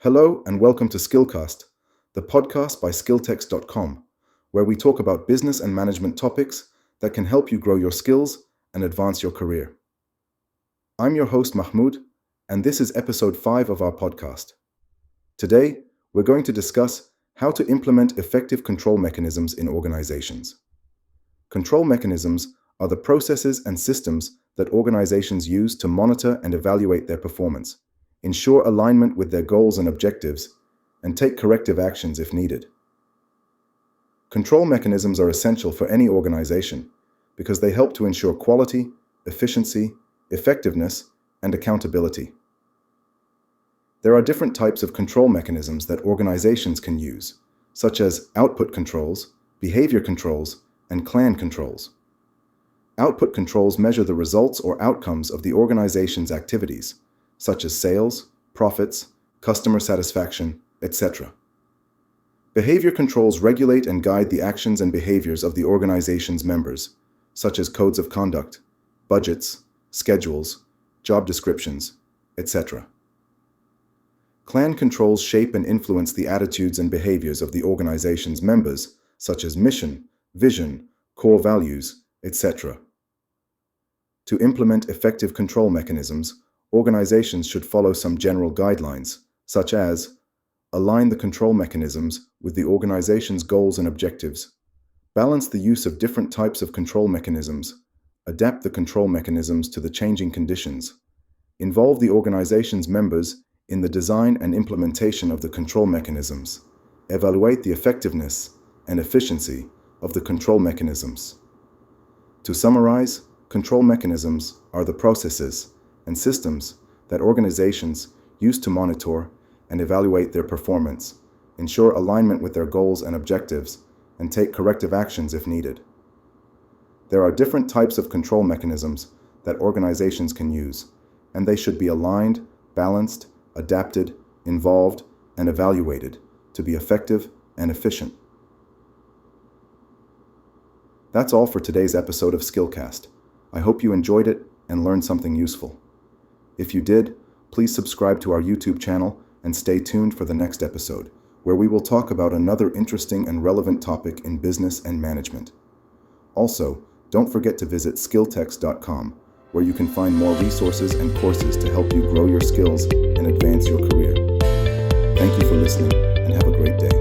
Hello and welcome to Skillcast, the podcast by skilltex.com, where we talk about business and management topics that can help you grow your skills and advance your career. I'm your host Mahmoud, and this is episode 5 of our podcast. Today, we're going to discuss how to implement effective control mechanisms in organizations. Control mechanisms are the processes and systems that organizations use to monitor and evaluate their performance, ensure alignment with their goals and objectives, and take corrective actions if needed. Control mechanisms are essential for any organization because they help to ensure quality, efficiency, effectiveness, and accountability. There are different types of control mechanisms that organizations can use, such as output controls, behavior controls, and clan controls. Output controls measure the results or outcomes of the organization's activities, such as sales, profits, customer satisfaction, etc. Behavior controls regulate and guide the actions and behaviors of the organization's members, such as codes of conduct, budgets, schedules, job descriptions, etc. Clan controls shape and influence the attitudes and behaviors of the organization's members, such as mission, vision, core values, etc. To implement effective control mechanisms, organizations should follow some general guidelines, such as align the control mechanisms with the organization's goals and objectives, balance the use of different types of control mechanisms, adapt the control mechanisms to the changing conditions, involve the organization's members in the design and implementation of the control mechanisms, evaluate the effectiveness and efficiency of the control mechanisms. To summarize, control mechanisms are the processes and systems that organizations use to monitor and evaluate their performance, ensure alignment with their goals and objectives, and take corrective actions if needed. There are different types of control mechanisms that organizations can use, and they should be aligned, balanced, adapted, involved, and evaluated to be effective and efficient. That's all for today's episode of Skillcast. I hope you enjoyed it and learned something useful. If you did, please subscribe to our YouTube channel and stay tuned for the next episode, where we will talk about another interesting and relevant topic in business and management. Also, don't forget to visit skilltex.com, where you can find more resources and courses to help you grow your skills and advance your career. Thank you for listening, and have a great day.